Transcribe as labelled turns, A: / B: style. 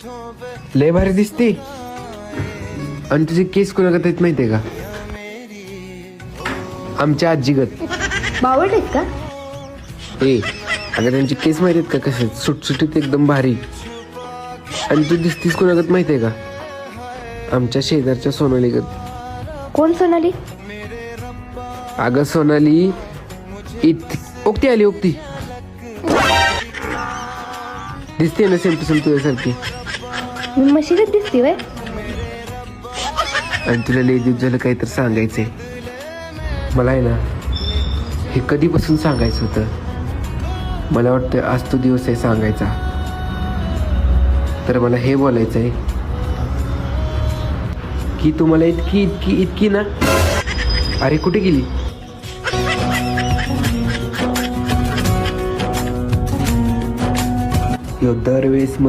A: लय भारी दिसते. आणि तुझे केस कोणागत आहेत माहितीये का? आमच्या आजीगत.
B: बावट आहेत का?
A: अगं त्यांचे केस माहिती आहेत का कसे सुटसुटीत एकदम भारी. आणि तू दिसतीस कोणागत माहितीये का? आमच्या शेजारच्या सोनालीगत.
B: कोण सोनाली?
A: अगं सोनाली ओक्ती आली ओक्ती. दिसते ना सेम टू सेम तुझ्यासारखी.
B: मी मशीनच दिसते वय.
A: आणि तुला लय दिवस झालं काहीतरी सांगायचंय मला आहे ना. हे कधीपासून सांगायचं होतं. मला वाटतं आज तो दिवस आहे सांगायचा. तर मला हे बोलायचंय की तुम्हाला इतकी इतकी इतकी ना. अरे कुठे गेली? दरवेळेस